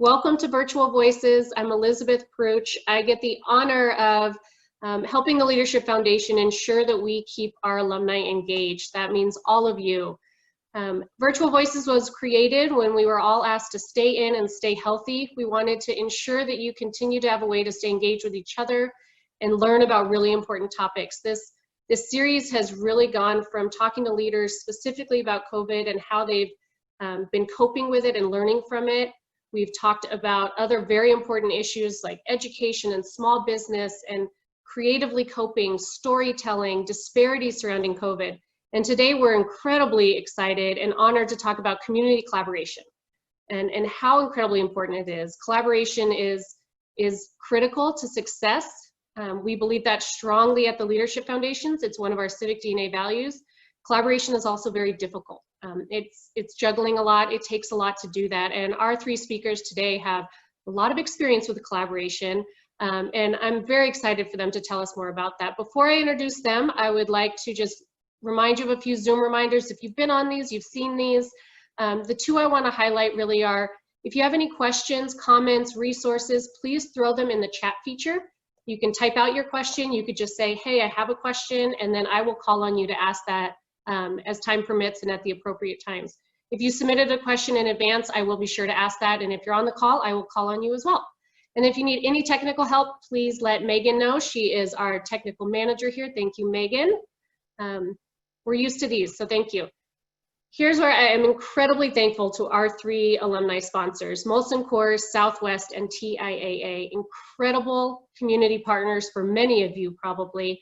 Welcome to Virtual Voices. I'm Elizabeth Pruch. I get the honor of helping the Leadership Foundation ensure that we keep our alumni engaged. That means all of you. Virtual Voices was created when we were all asked to stay in and stay healthy. We wanted to ensure that you continue to have a way to stay engaged with each other and learn about really important topics. This series has really gone from talking to leaders specifically about COVID and how they've been coping with it and learning from it. We've talked about other very important issues like education and small business and creatively coping, storytelling, disparities surrounding COVID. And today we're incredibly excited and honored to talk about community collaboration and how incredibly important it is. Collaboration is critical to success. We believe that strongly at the Leadership Foundations. It's one of our civic DNA values. Collaboration is also very difficult. It's juggling a lot. It takes a lot to do that. And our three speakers today have a lot of experience with collaboration. And I'm very excited for them to tell us more about that. Before I introduce them, I would like to just remind you of a few Zoom reminders. If you've been on these, you've seen these. The two I want to highlight really are, if you have any questions, comments, resources, please throw them in the chat feature. You can type out your question. You could just say, hey, I have a question, and then I will call on you to ask that as time permits and at the appropriate times. If you submitted a question in advance, I will be sure to ask that. And if you're on the call, I will call on you as well. And if you need any technical help, please let Megan know. She is our technical manager here. Thank you, Megan. We're used to these, so thank you. Here's where I am incredibly thankful to our three alumni sponsors, Molson Coors, Southwest, and TIAA, incredible community partners for many of you probably.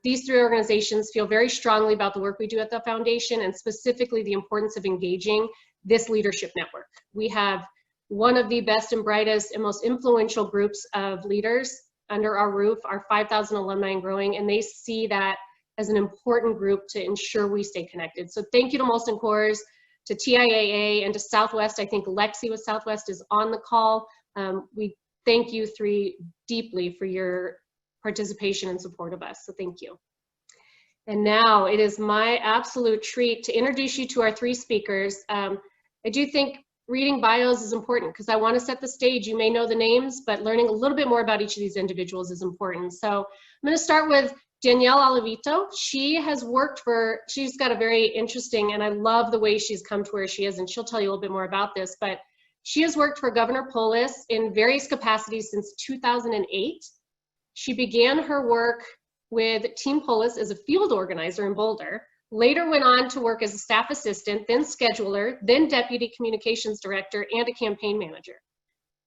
These three organizations feel very strongly about the work we do at the foundation and specifically the importance of engaging this leadership network. We have one of the best and brightest and most influential groups of leaders under our roof, our 5,000 alumni and growing, and they see that as an important group to ensure we stay connected. So thank you to Molson Coors, to TIAA, and to Southwest. I think Lexi with Southwest is on the call. We thank you three deeply for your participation and support of us, so thank you. And now it is my absolute treat to introduce you to our three speakers. I do think reading bios is important because I want to set the stage. You may know the names, but learning a little bit more about each of these individuals is important. So I'm going to start with Danielle Alavito. She's got a very interesting, and I love the way she's come to where she is, and she'll tell you a little bit more about this, but she has worked for Governor Polis in various capacities since 2008. She began her work with Team Polis as a field organizer in Boulder, later went on to work as a staff assistant, then scheduler, then deputy communications director, and a campaign manager.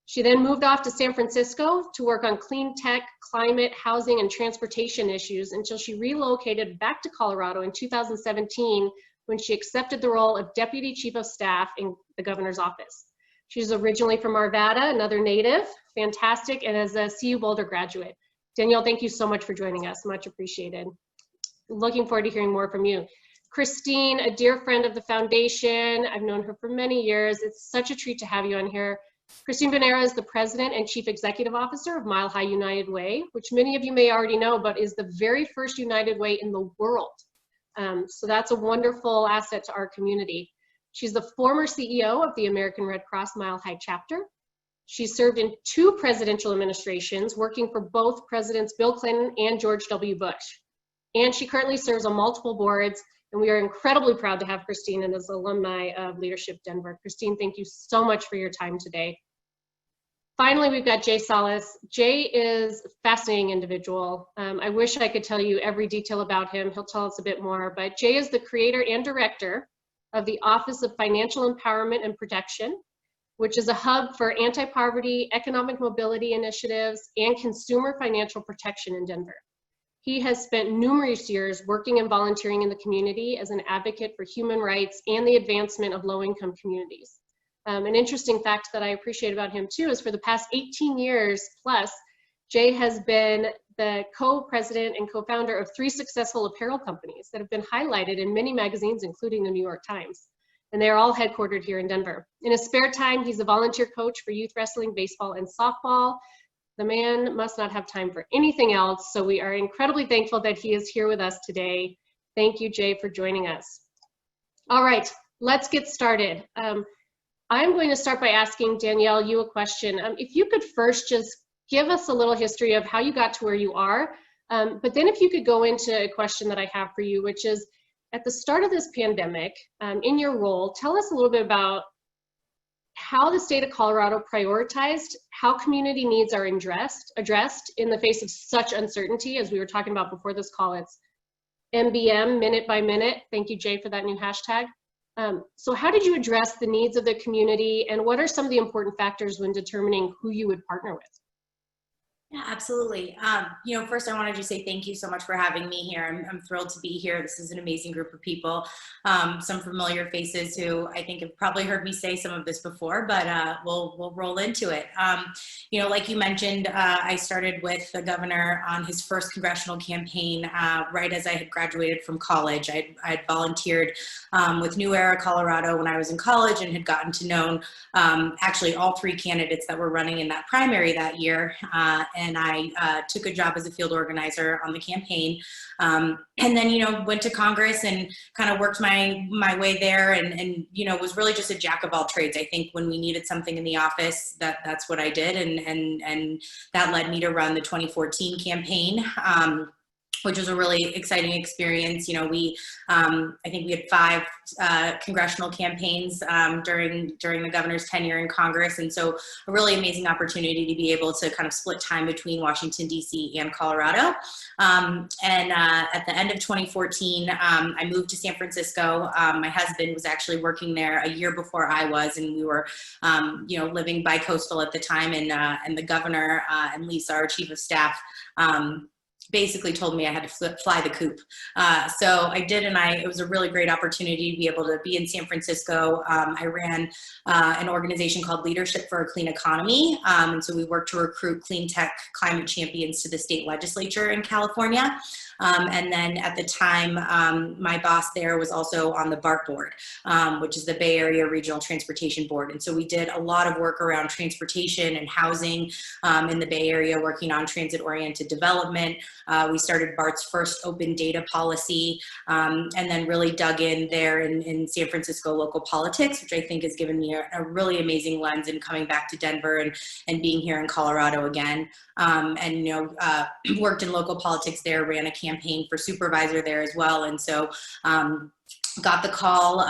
She then moved off to San Francisco to work on clean tech, climate, housing, and transportation issues until she relocated back to Colorado in 2017 when she accepted the role of deputy chief of staff in the governor's office. She's originally from Arvada, another native, fantastic, and is a CU Boulder graduate. Danielle, thank you so much for joining us, much appreciated. Looking forward to hearing more from you. Christine, a dear friend of the foundation. I've known her for many years. It's such a treat to have you on here. Christine Venera is the president and chief executive officer of Mile High United Way, which many of you may already know, but is the very first United Way in the world. So that's a wonderful asset to our community. She's the former CEO of the American Red Cross Mile High chapter. She served in two presidential administrations, working for both Presidents Bill Clinton and George W. Bush. And she currently serves on multiple boards, and we are incredibly proud to have Christine as alumni of Leadership Denver. Christine, thank you so much for your time today. Finally, we've got Jay Salas. Jay is a fascinating individual. I wish I could tell you every detail about him. He'll tell us a bit more, but Jay is the creator and director of the Office of Financial Empowerment and Protection, which is a hub for anti-poverty, economic mobility initiatives, and consumer financial protection in Denver. He has spent numerous years working and volunteering in the community as an advocate for human rights and the advancement of low-income communities. An interesting fact that I appreciate about him too is for the past 18 years plus, Jay has been the co-president and co-founder of 3 successful apparel companies that have been highlighted in many magazines, including the New York Times. And they are all headquartered here in Denver. In his spare time, he's a volunteer coach for youth wrestling, baseball, and softball. The man must not have time for anything else, so we are incredibly thankful that he is here with us today. Thank you, Jay, for joining us. All right, let's get started. I'm going to start by asking Danielle you a question. If you could first just give us a little history of how you got to where you are, but then if you could go into a question that I have for you, which is, at the start of this pandemic, in your role, tell us a little bit about how the state of Colorado prioritized how community needs are addressed in the face of such uncertainty. As we were talking about before this call, it's MBM, minute by minute. Thank you, Jay, for that new hashtag. So how did you address the needs of the community, and what are some of the important factors when determining who you would partner with? Yeah, absolutely. First I wanted to say thank you so much for having me here. I'm thrilled to be here. This is an amazing group of people. Some familiar faces who I think have probably heard me say some of this before, but we'll roll into it. Like you mentioned, I started with the governor on his first congressional campaign right as I had graduated from college. I'd volunteered with New Era Colorado when I was in college and had gotten to know actually all three candidates that were running in that primary that year. And I took a job as a field organizer on the campaign. And then, went to Congress and kind of worked my way there and was really just a jack of all trades. I think when we needed something in the office, that's what I did. And that led me to run the 2014 campaign. Which was a really exciting experience. I think we had 5 congressional campaigns during the governor's tenure in Congress. And so a really amazing opportunity to be able to kind of split time between Washington, D.C. and Colorado. At the end of 2014, I moved to San Francisco. My husband was actually working there a year before I was, and we were, living bi-coastal at the time. And the governor and Lisa, our chief of staff, basically told me I had to fly the coop. So I did, and it was a really great opportunity to be able to be in San Francisco. I ran an organization called Leadership for a Clean Economy. And so we worked to recruit clean tech climate champions to the state legislature in California. And then at the time, my boss there was also on the BART board, which is the Bay Area Regional Transportation Board. And so we did a lot of work around transportation and housing in the Bay Area, working on transit-oriented development. We started BART's first open data policy, and then really dug in there in San Francisco local politics, which I think has given me a really amazing lens in coming back to Denver and being here in Colorado again. Worked in local politics there, ran a campaign for supervisor there as well. And so got the call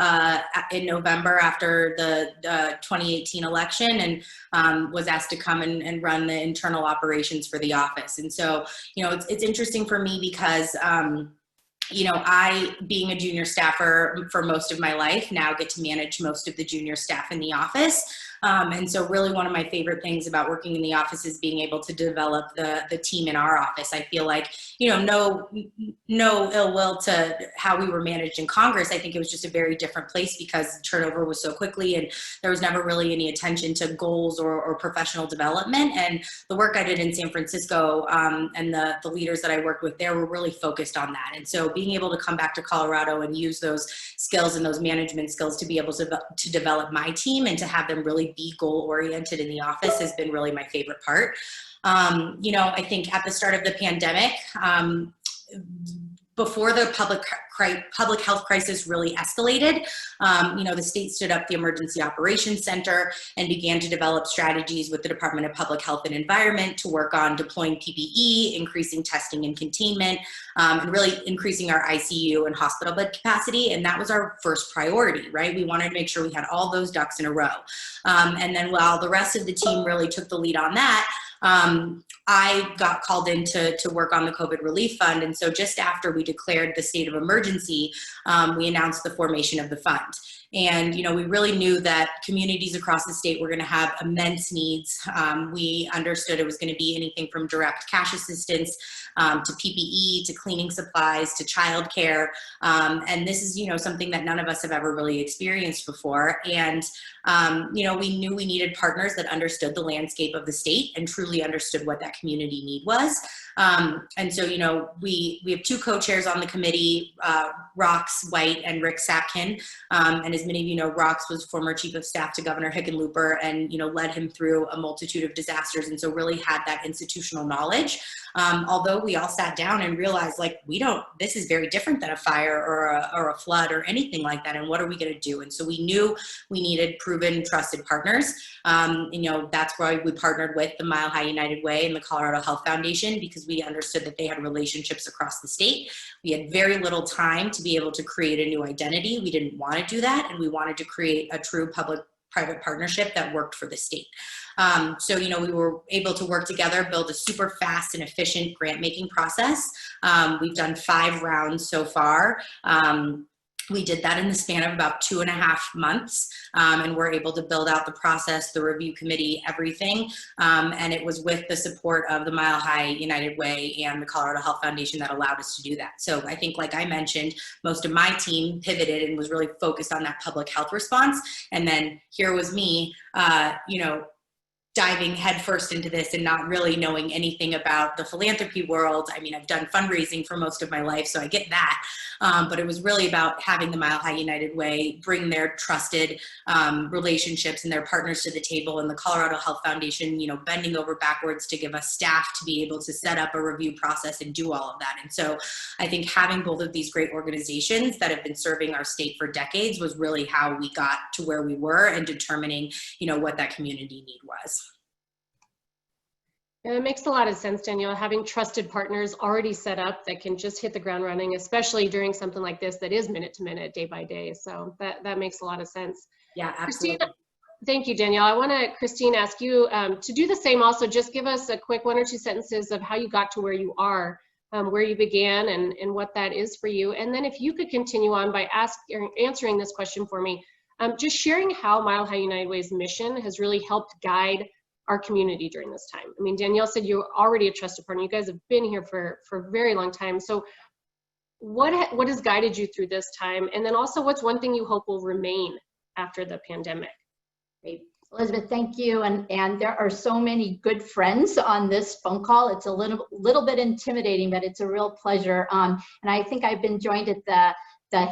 in November after the 2018 election and was asked to come and run the internal operations for the office. And so, it's interesting for me because I, being a junior staffer for most of my life, now get to manage most of the junior staff in the office. And so really one of my favorite things about working in the office is being able to develop the team in our office. I feel like, no ill will to how we were managed in Congress. I think it was just a very different place because turnover was so quickly and there was never really any attention to goals or professional development. And the work I did in San Francisco and the leaders that I worked with there were really focused on that. And so being able to come back to Colorado and use those skills and those management skills to be able to develop my team and to have them really be goal-oriented in the office has been really my favorite part. I think at the start of the pandemic, before the public health crisis really escalated, the state stood up the Emergency Operations Center and began to develop strategies with the Department of Public Health and Environment to work on deploying PPE, increasing testing and containment, and really increasing our ICU and hospital bed capacity. And that was our first priority, right? We wanted to make sure we had all those ducks in a row. And then while the rest of the team really took the lead on that, I got called in to work on the COVID Relief Fund. And so just after we declared the state of emergency, we announced the formation of the fund. And, we really knew that communities across the state were going to have immense needs. We understood it was going to be anything from direct cash assistance to PPE, to cleaning supplies, to childcare. And this is, something that none of us have ever really experienced before. And, we knew we needed partners that understood the landscape of the state and truly understood what that community need was. And so, we have 2 co-chairs on the committee, Rox White and Rick Sapkin, and his as many of you know, Rox was former chief of staff to Governor Hickenlooper and, you know, led him through a multitude of disasters. And so really had that institutional knowledge. Although we all sat down and realized, like, this is very different than a fire or a flood or anything like that. And what are we going to do? And so we knew we needed proven, trusted partners. You know, that's why we partnered with the Mile High United Way and the Colorado Health Foundation, because we understood that they had relationships across the state. We had very little time to be able to create a new identity. We didn't want to do that. And we wanted to create a true public-private partnership that worked for the state. So, you know, we were able to work together, build a super fast and efficient grant making process. We've done 5 rounds so far. We did that in the span of about 2.5 months, and we're able to build out the process, the review committee, everything. And it was with the support of the Mile High United Way and the Colorado Health Foundation that allowed us to do that. So I think, like I mentioned, most of my team pivoted and was really focused on that public health response. And then here was me, you know, diving headfirst into this and not really knowing anything about the philanthropy world. I mean, I've done fundraising for most of my life, so I get that. But it was really about having the Mile High United Way bring their trusted relationships and their partners to the table, and the Colorado Health Foundation, you know, bending over backwards to give us staff to be able to set up a review process and do all of that. And so I think having both of these great organizations that have been serving our state for decades was really how we got to where we were and determining, you know, what that community need was. And it makes a lot of sense, Danielle, having trusted partners already set up that can just hit the ground running, especially during something like this that is minute to minute, day by day. So that makes a lot of sense. Yeah, absolutely. Christine, thank you, Danielle. I want to, Christine, ask you to do the same also. Just give us a quick 1 or 2 sentences of how you got to where you are, where you began and what that is for you. And then if you could continue on by answering this question for me, just sharing how Mile High United Way's mission has really helped guide our community during this time. I mean, Danielle said you're already a trusted partner. You guys have been here for a very long time. So what has guided you through this time? And then also, what's one thing you hope will remain after the pandemic? Great. Elizabeth, thank you. And there are so many good friends on this phone call. It's a little bit intimidating, but it's a real pleasure. And I think I've been joined at the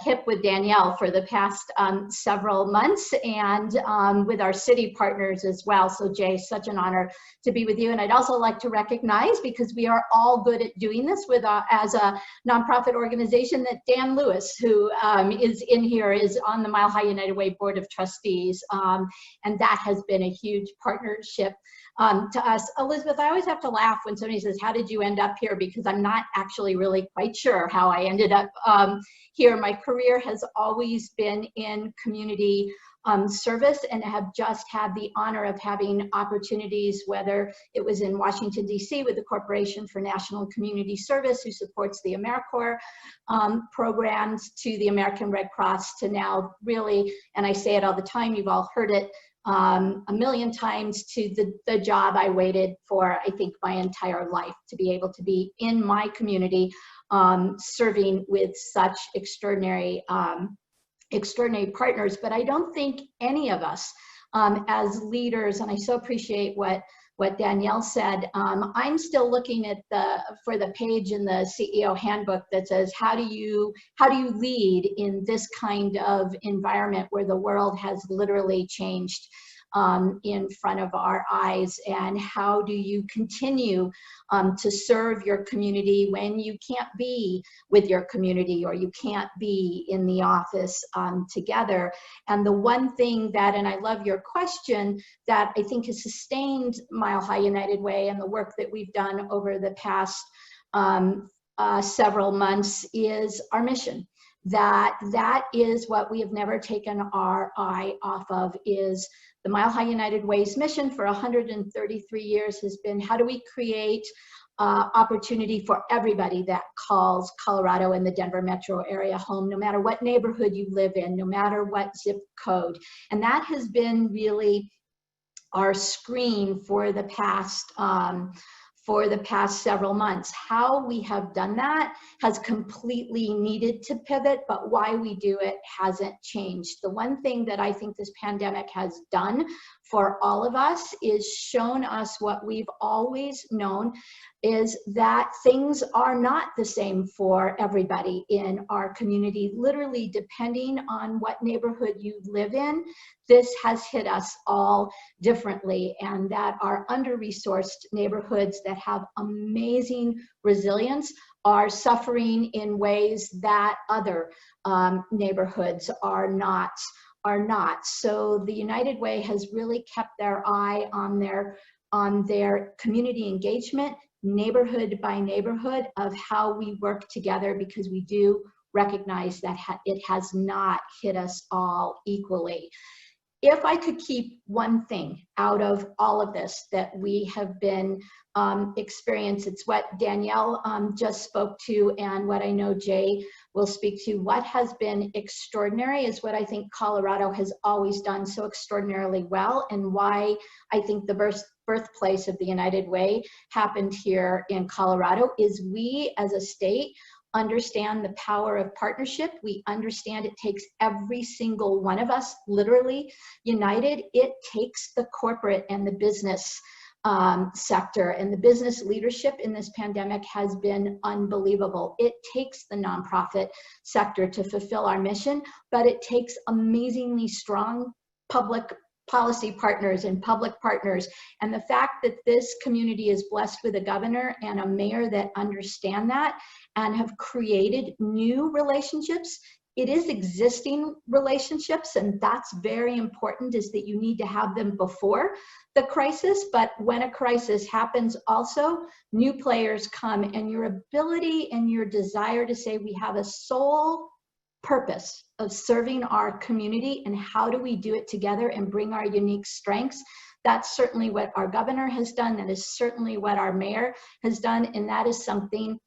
hip with Danielle for the past several months, and with our city partners as well. So Jay, such an honor to be with you. And I'd also like to recognize, because we are all good at doing this with as a nonprofit organization, that Dan Lewis, who is in here, is on the Mile High United Way Board of Trustees. And that has been a huge partnership to us. Elizabeth, I always have to laugh when somebody says, how did you end up here? Because I'm not actually really quite sure how I ended up here. My career has always been in community service, and have just had the honor of having opportunities, whether it was in Washington, D.C. with the Corporation for National Community Service, who supports the AmeriCorps programs, to the American Red Cross, to now really, and I say it all the time, you've all heard it a million times, to the job I waited for, I think, my entire life, to be able to be in my community, serving with such extraordinary partners. But I don't think any of us as leaders, and I so appreciate what Danielle said, I'm still looking at for the page in the CEO handbook that says, how do you lead in this kind of environment where the world has literally changed in front of our eyes, and how do you continue to serve your community when you can't be with your community, or you can't be in the office together. And the one thing that, and I love your question, that I think has sustained Mile High United Way and the work that we've done over the past several months, is our mission. That is what we have never taken our eye off of. Is the Mile High United Way's mission for 133 years has been, how do we create opportunity for everybody that calls Colorado and the Denver metro area home, no matter what neighborhood you live in, no matter what zip code. And that has been really our screen for the past several months. How we have done that has completely needed to pivot, but why we do it hasn't changed. The one thing that I think this pandemic has done for all of us, is shown us what we've always known, is that things are not the same for everybody in our community. Literally, depending on what neighborhood you live in, this has hit us all differently, and that our under-resourced neighborhoods that have amazing resilience are suffering in ways that other neighborhoods are not. So the United Way has really kept their eye on their community engagement, neighborhood by neighborhood, of how we work together, because we do recognize that it has not hit us all equally. If I could keep one thing out of all of this that we have been experiencing, it's what Danielle just spoke to, and what I know Jay will speak to. What has been extraordinary is what I think Colorado has always done so extraordinarily well, and why I think the birthplace of the United Way happened here in Colorado, is we as a state understand the power of partnership. We understand it takes every single one of us literally united. It takes the corporate and the business sector, and the business leadership in this pandemic has been unbelievable. It takes the nonprofit sector to fulfill our mission, but it takes amazingly strong public policy partners and public partners. And the fact that this community is blessed with a governor and a mayor that understand that and have created new relationships. It is existing relationships, and that's very important, is that you need to have them before the crisis, but when a crisis happens also, new players come, and your ability and your desire to say we have a sole purpose of serving our community, and how do we do it together and bring our unique strengths. That's certainly what our governor has done. That is certainly what our mayor has done, and that is something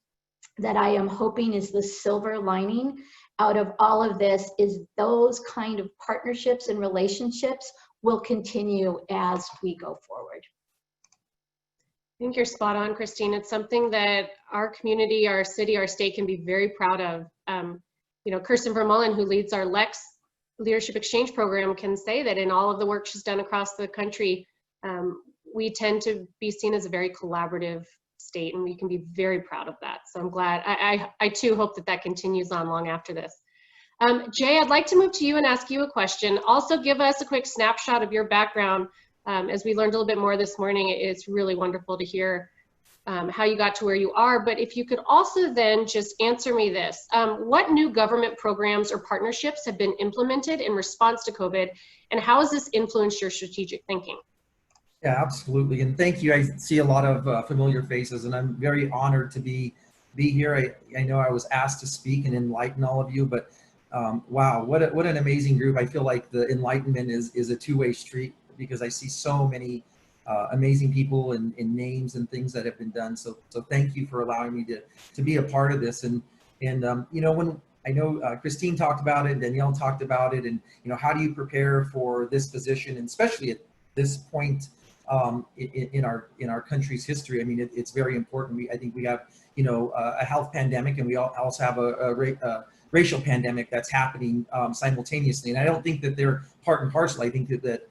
that I am hoping is the silver lining out of all of this, is those kind of partnerships and relationships will continue as we go forward. I think you're spot on, Christine. It's something that our community, our city, our state can be very proud of. You know, Kirsten Vermeulen, who leads our LEX Leadership Exchange Program, can say that in all of the work she's done across the country, we tend to be seen as a very collaborative state, and we can be very proud of that. So I'm glad. I too hope that that continues on long after this. Jay, I'd like to move to you and ask you a question. Also give us a quick snapshot of your background. As we learned a little bit more this morning, it's really wonderful to hear how you got to where you are. But if you could also then just answer me this. What new government programs or partnerships have been implemented in response to COVID, and how has this influenced your strategic thinking? Yeah, absolutely. And thank you. I see a lot of familiar faces, and I'm very honored to be here. I know I was asked to speak and enlighten all of you, but wow, what an amazing group. I feel like the enlightenment is a two-way street, because I see so many amazing people and names and things that have been done. So thank you for allowing me to be a part of this. And you know, when I know Christine talked about it, Danielle talked about it, and you know, how do you prepare for this position, and especially at this point in our country's history? I mean, it's very important. I think we have, you know, a health pandemic, and we also have a racial pandemic that's happening simultaneously. And I don't think that they're part and parcel. I think that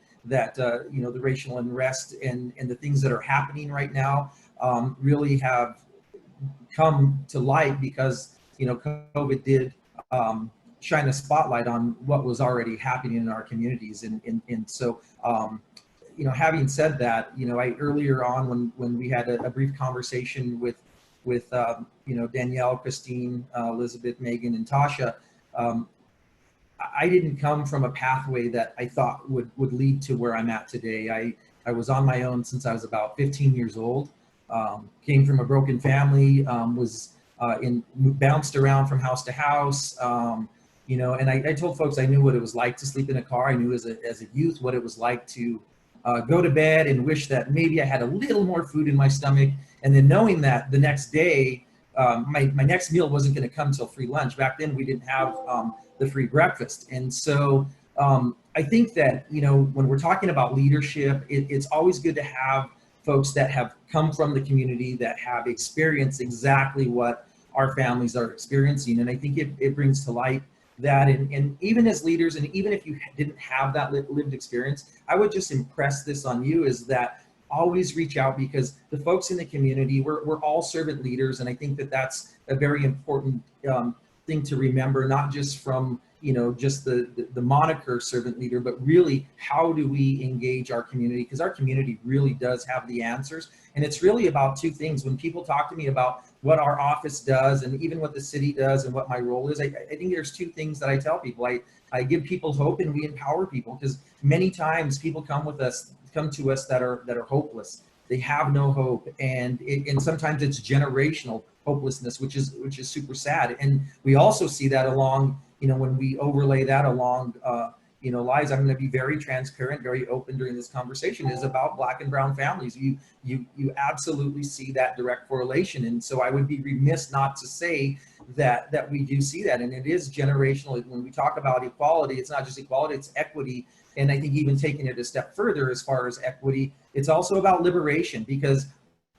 you know, the racial unrest and the things that are happening right now really have come to light because, you know, COVID did shine a spotlight on what was already happening in our communities. And so, you know, having said that, you know, earlier on when we had a brief conversation with you know, Danielle, Christine, Elizabeth, Megan, and Tasha, I didn't come from a pathway that I thought would lead to where I'm at today. I was on my own since I was about 15 years old. Came from a broken family, was bounced around from house to house, you know, and I told folks I knew what it was like to sleep in a car. I knew as a youth what it was like to go to bed and wish that maybe I had a little more food in my stomach, and then knowing that the next day my next meal wasn't going to come till free lunch. Back then we didn't have the free breakfast. And so I think that, you know, when we're talking about leadership, it's always good to have folks that have come from the community, that have experienced exactly what our families are experiencing. And I think it brings to light that, and even as leaders, and even if you didn't have that lived experience, I would just impress this on you, is that always reach out, because the folks in the community, we're all servant leaders. And I think that that's a very important thing to remember, not just from, just the moniker servant leader, but really how do we engage our community? Because our community really does have the answers. And it's really about two things. When people talk to me about what our office does, and even what the city does, and what my role is, I think there's two things that I tell people. I give people hope, and we empower people, because many times people come to us that are hopeless. They have no hope, and sometimes it's generational hopelessness, which is super sad. And we also see that along, when we overlay that along, lives. I'm going to be very transparent, very open during this conversation, is about Black and brown families. You absolutely see that direct correlation. And so I would be remiss not to say that we do see that. And it is generational. When we talk about equality, it's not just equality, it's equity. And I think even taking it a step further, as far as equity, it's also about liberation, because,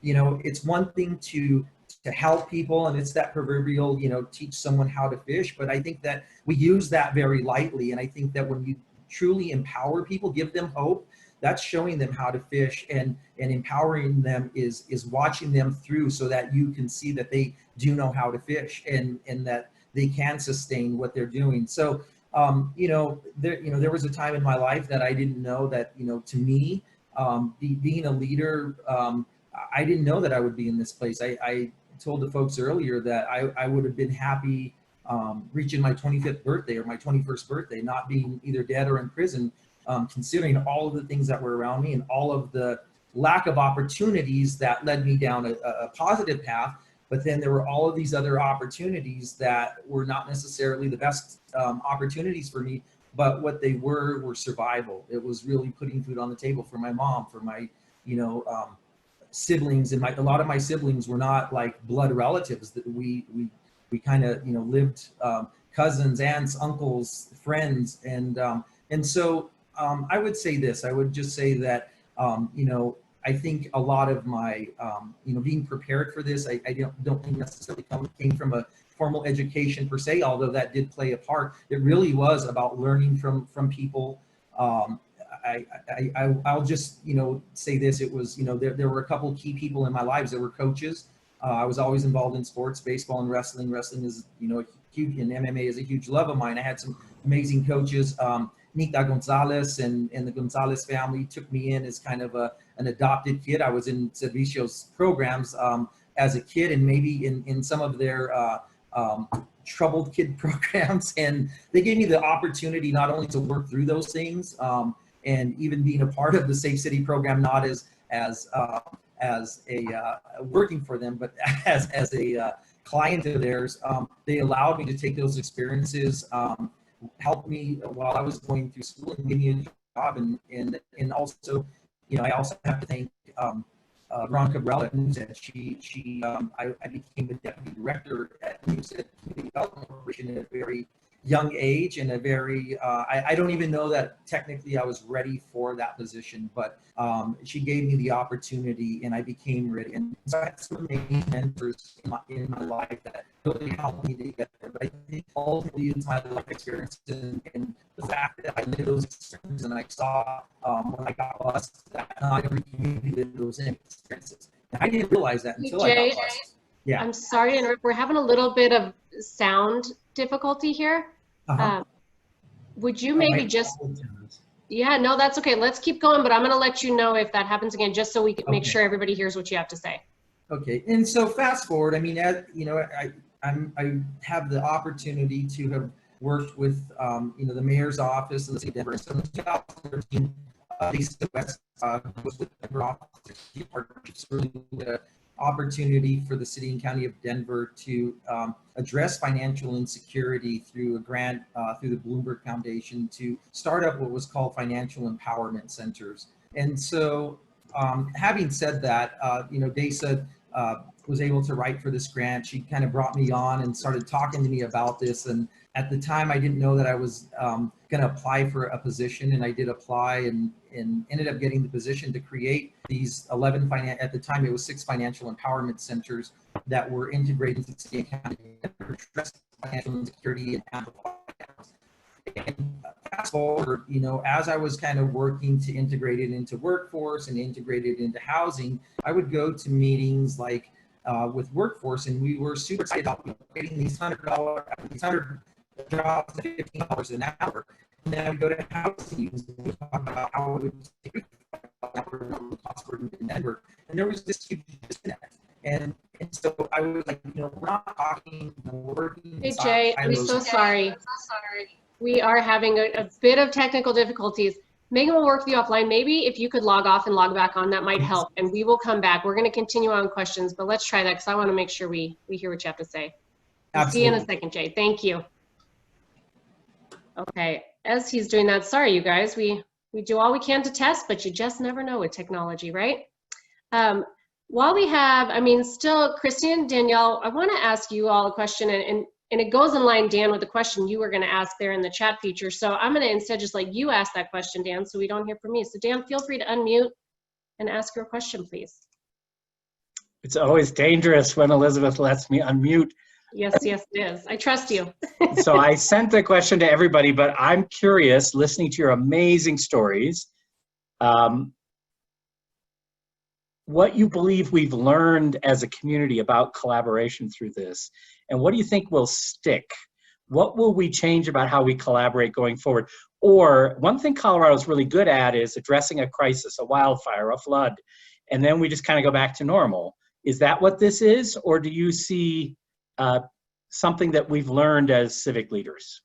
it's one thing to help people, and it's that proverbial, teach someone how to fish. But I think that we use that very lightly. And I think that when you truly empower people, give them hope, that's showing them how to fish, and empowering them is watching them through, so that you can see that they do know how to fish, and that they can sustain what they're doing. So, there was a time in my life that I didn't know that, to me, being a leader, I didn't know that I would be in this place. I told the folks earlier that I would have been happy reaching my 25th birthday or my 21st birthday, not being either dead or in prison, considering all of the things that were around me, and all of the lack of opportunities that led me down a positive path. But then there were all of these other opportunities that were not necessarily the best opportunities for me, but what they were survival. It was really putting food on the table for my mom, for my, siblings. And a lot of my siblings were not like blood relatives. That we kind of, lived, cousins, aunts, uncles, friends. And so I would say this, I would just say that, I think a lot of my, being prepared for this, I don't think necessarily came from a formal education per se, although that did play a part. It really was about learning from people. I'll just, say this, it was, there were a couple of key people in my lives that were coaches. I was always involved in sports, baseball and wrestling. Wrestling is, huge, and MMA is a huge love of mine. I had some amazing coaches. Nita Gonzalez and the Gonzalez family took me in as kind of an adopted kid. I was in Servicios programs as a kid, and maybe in some of their troubled kid programs. And they gave me the opportunity not only to work through those things, and even being a part of the Safe City program, not as a working for them, but as a client of theirs. They allowed me to take those experiences, helped me while I was going through school, and gave me a job. And also, I also have to thank Ron Cabrera at NewsEd. I became the deputy director at NewsEd Community Development Corporation at a very young age, and a very, I don't even know that technically I was ready for that position, but she gave me the opportunity, and I became ready. And so I had some amazing mentors in my life that really helped me to get there. But I think ultimately it's my life experience, and the fact that I lived those experiences, and I saw when I got bused that not every community lived those experiences. And I didn't realize that until I got bused. Yeah. I'm sorry to interrupt. We're having a little bit of sound difficulty here. Would you maybe just, yeah, no, that's okay. Let's keep going, but I'm going to let you know if that happens again, just so we can make sure everybody hears what you have to say. Okay. And so fast forward, I mean, I have the opportunity to have worked with, the mayor's office in the city of Denver. So in 2013, Lisa West was with Denver office partnerships, really opportunity for the city and county of Denver to address financial insecurity through a grant through the Bloomberg Foundation to start up what was called financial empowerment centers. And so having said that, Desa was able to write for this grant. She kind of brought me on and started talking to me about this. And at the time, I didn't know that I was going to apply for a position, and I did apply and ended up getting the position to create these 11, at the time it was 6 financial empowerment centers that were integrated into the city and county to address financial insecurity and amplify And fast forward, you know, as I was kind of working to integrate it into workforce and integrate it into housing, I would go to meetings like with workforce, and we were super excited about creating these $100 jobs at $15 an hour. And then I would go to housing and we would talk about how it would take in Denver, and there was this huge disconnect. And so I was like, you know, we're not talking, we're working. Hey Jay, I'm so sorry. We are having a bit of technical difficulties. Megan will work with you offline. Maybe if you could log off and log back on, that might help. And we will come back. We're going to continue on questions, but let's try that because I want to make sure we hear what you have to say. I'll see you in a second, Jay. Thank you. Okay, as he's doing that, sorry, you guys. We do all we can to test, but you just never know with technology, right? While we have, I mean, still, Christine and Danielle, I want to ask you all a question, and it goes in line, Dan, with the question you were going to ask there in the chat feature. So I'm going to instead just let you ask that question, Dan, so we don't hear from me. So Dan, feel free to unmute and ask your question, please. It's always dangerous when Elizabeth lets me unmute. Yes, yes, it is. I trust you. So I sent the question to everybody, but I'm curious, listening to your amazing stories, what you believe we've learned as a community about collaboration through this, and what do you think will stick? What will we change about how we collaborate going forward? Or one thing Colorado is really good at is addressing a crisis, a wildfire, a flood, and then we just kind of go back to normal. Is that what this is, or do you see something that we've learned as civic leaders?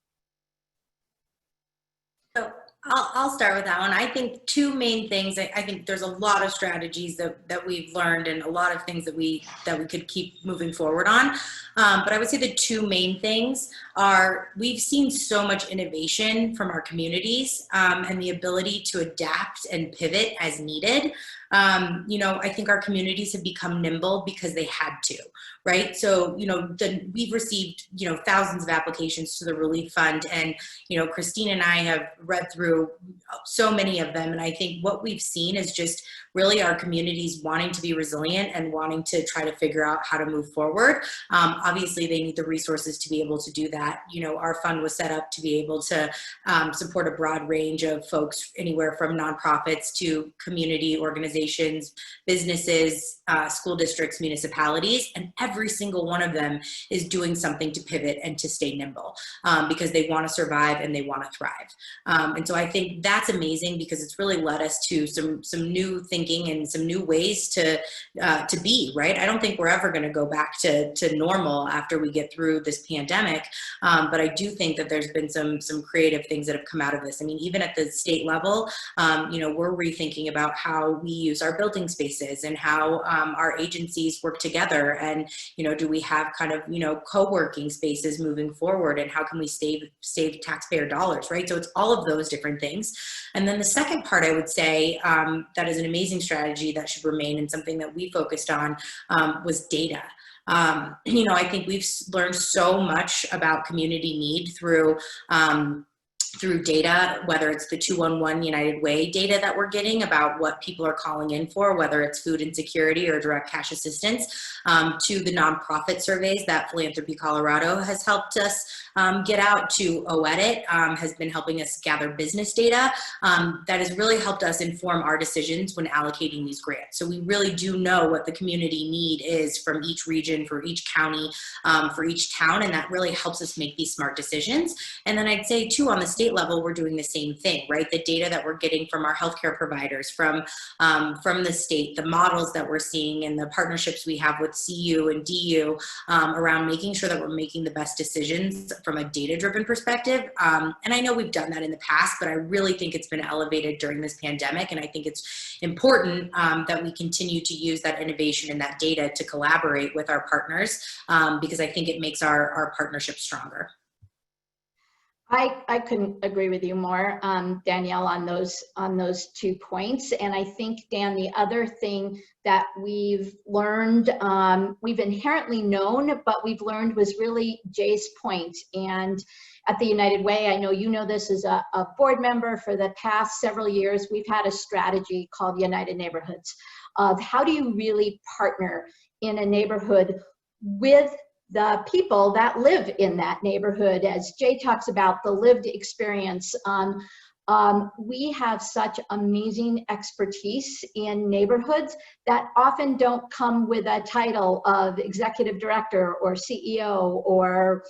So I'll start with that one. I think two main things. I think there's a lot of strategies that we've learned and a lot of things that we could keep moving forward on. But I would say the two main things are we've seen so much innovation from our communities and the ability to adapt and pivot as needed. You know, I think our communities have become nimble because they had to, right? So, you know, we've received, you know, thousands of applications to the Relief Fund, and, you know, Christine and I have read through so many of them. And I think what we've seen is just really our communities wanting to be resilient and wanting to try to figure out how to move forward. Obviously, they need the resources to be able to do that. You know, our fund was set up to be able to support a broad range of folks, anywhere from nonprofits to community organizations, businesses, school districts, municipalities, and every single one of them is doing something to pivot and to stay nimble because they want to survive and they want to thrive. And so I think that's amazing because it's really led us to some new thinking and some new ways to be, right? I don't think we're ever going to go back to normal after we get through this pandemic, but I do think that there's been some creative things that have come out of this. I mean, even at the state level, you know, we're rethinking about how we use our building spaces and how our agencies work together, and, you know, do we have kind of, you know, co-working spaces moving forward, and how can we save taxpayer dollars, right? So it's all of those different things. And then the second part, I would say, that is an amazing strategy that should remain and something that we focused on was data. You know, I think we've learned so much about community need through data, whether it's the 211 United Way data that we're getting about what people are calling in for, whether it's food insecurity or direct cash assistance, to the nonprofit surveys that Philanthropy Colorado has helped us get out, to OEdit has been helping us gather business data that has really helped us inform our decisions when allocating these grants. So we really do know what the community need is from each region, for each county, for each town, and that really helps us make these smart decisions. And then I'd say too, on the state level, we're doing the same thing, right? The data that we're getting from our healthcare providers, from the state, the models that we're seeing, and the partnerships we have with CU and DU around making sure that we're making the best decisions from a data-driven perspective. And I know we've done that in the past, but I really think it's been elevated during this pandemic. And I think it's important that we continue to use that innovation and that data to collaborate with our partners, because I think it makes our partnership stronger. I couldn't agree with you more, Danielle, on those 2 points. And I think, Dan, the other thing that we've learned, we've inherently known, but we've learned was really Jay's point. And at the United Way, I know you know this as a board member, for the past several years, we've had a strategy called United Neighborhoods of how do you really partner in a neighborhood with the people that live in that neighborhood. As Jay talks about the lived experience, we have such amazing expertise in neighborhoods that often don't come with a title of executive director or CEO or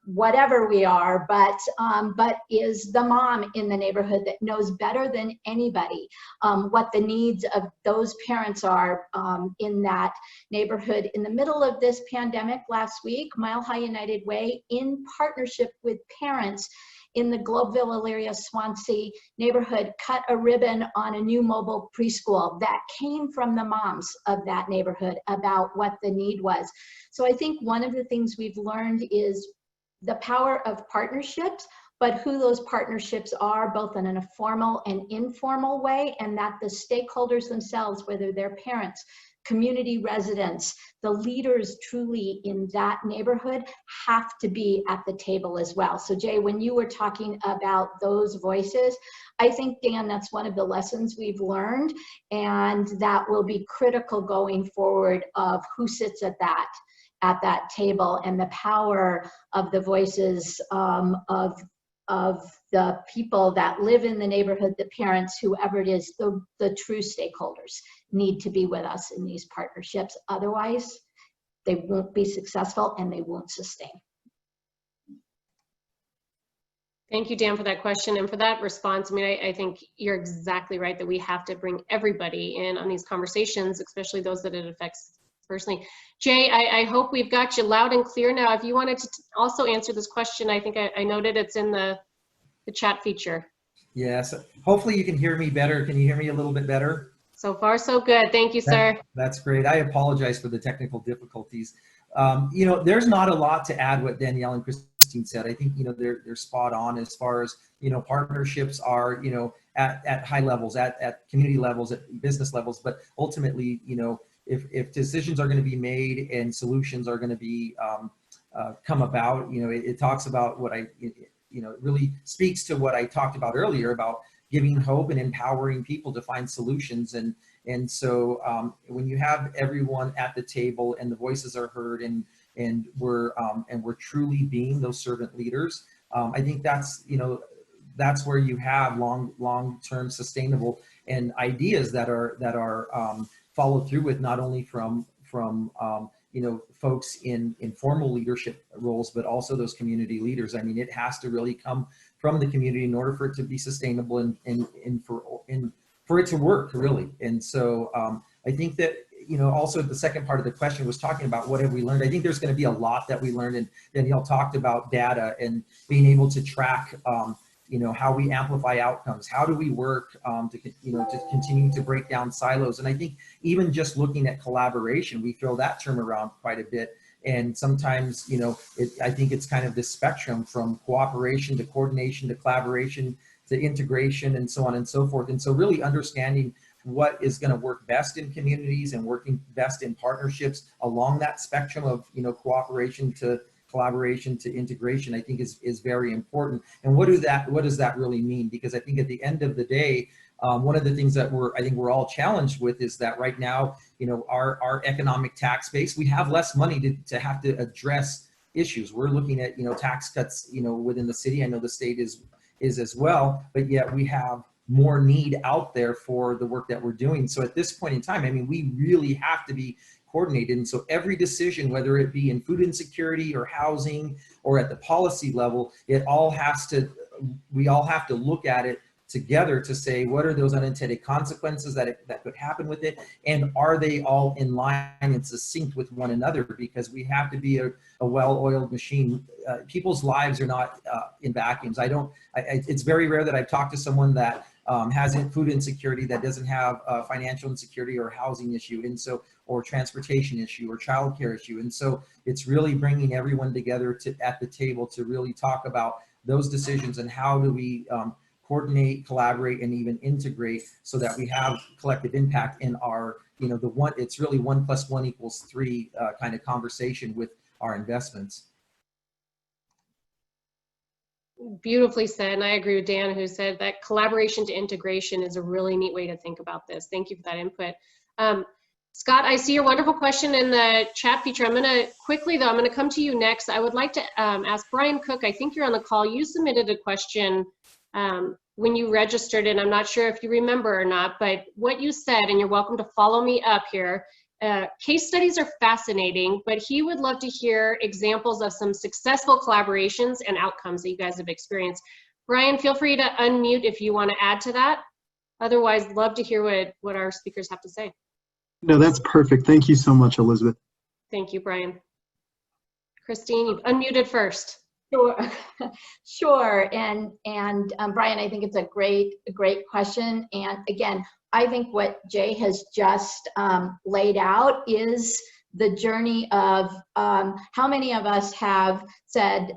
whatever we are, but is the mom in the neighborhood that knows better than anybody what the needs of those parents are in that neighborhood. In the middle of this pandemic last week, Mile High United Way, in partnership with parents in the Globeville, Elyria, Swansea neighborhood, cut a ribbon on a new mobile preschool that came from the moms of that neighborhood about what the need was. So I think one of the things we've learned is the power of partnerships, but who those partnerships are, both in a formal and informal way, and that the stakeholders themselves, whether they're parents, community residents, the leaders truly in that neighborhood, have to be at the table as well. So Jay, when you were talking about those voices, I think, Dan, that's one of the lessons we've learned, and that will be critical going forward of who sits at that table, and the power of the voices of the people that live in the neighborhood, the parents, whoever it is, the true stakeholders need to be with us in these partnerships. Otherwise, they won't be successful and they won't sustain. Thank you, Dan, for that question and for that response. I mean, I think you're exactly right that we have to bring everybody in on these conversations, especially those that it affects personally. Jay, I hope we've got you loud and clear now. If you wanted to also answer this question, I think I noted it's in the chat feature. Yes, hopefully you can hear me better. Can you hear me a little bit better? So far, so good. Thank you, sir. That's great. I apologize for the technical difficulties. You know, there's not a lot to add what Danielle and Christine said. I think, you know, they're spot on as far as, you know, partnerships are, you know, at high levels, at community levels, at business levels, but ultimately, you know, if decisions are going to be made and solutions are going to be come about, you know, it talks about what you know, it really speaks to what I talked about earlier about giving hope and empowering people to find solutions. And so when you have everyone at the table and the voices are heard and we're truly being those servant leaders, I think that's, you know, that's where you have long-term sustainable and ideas that are followed through with, not only from you know, folks in formal leadership roles, but also those community leaders. I mean, it has to really come from the community in order for it to be sustainable and for it to work, really. And so I think that, you know, also the second part of the question was talking about what have we learned. I think there's going to be a lot that we learned, and Danielle talked about data and being able to track you know, how we amplify outcomes, how do we work to continue to break down silos. And I think even just looking at collaboration, we throw that term around quite a bit. And sometimes, you know, I think it's kind of this spectrum from cooperation to coordination to collaboration to integration and so on and so forth. And so really understanding what is going to work best in communities and working best in partnerships along that spectrum of, you know, cooperation to collaboration to integration, I think is very important. And what does that really mean? Because I think at the end of the day, one of the things that I think we're all challenged with is that right now, you know, our economic tax base, we have less money to have to address issues. We're looking at, you know, tax cuts, you know, within the city. I know the state is as well, but yet we have more need out there for the work that we're doing. So at this point in time, I mean, we really have to be coordinated. And so every decision, whether it be in food insecurity or housing or at the policy level, we all have to look at it together to say, what are those unintended consequences that could happen with it? And are they all in line and succinct with one another? Because we have to be a well-oiled machine. People's lives are not in vacuums. It's very rare that I've talked to someone that has food insecurity that doesn't have financial insecurity or housing issue, and so, or transportation issue or childcare issue. And so it's really bringing everyone together at the table to really talk about those decisions and how do we coordinate, collaborate, and even integrate so that we have collective impact in our, you know, it's really 1 + 1 = 3 kind of conversation with our investments. Beautifully said, and I agree with Dan, who said that collaboration to integration is a really neat way to think about this. Thank you for that input. Scott, I see your wonderful question in the chat feature. I'm going to quickly, though, I'm going to come to you next. I would like to ask Brian Cook, I think you're on the call. You submitted a question when you registered, and I'm not sure if you remember or not, but what you said, and you're welcome to follow me up here, case studies are fascinating, but he would love to hear examples of some successful collaborations and outcomes that you guys have experienced. Brian, feel free to unmute if you want to add to that. Otherwise, love to hear what our speakers have to say. No, that's perfect. Thank you so much, Elizabeth. Thank you, Brian. Christine, you've unmuted first. Sure, sure. And Brian, I think it's a great question. And again, I think what Jay has just laid out is the journey of how many of us have said,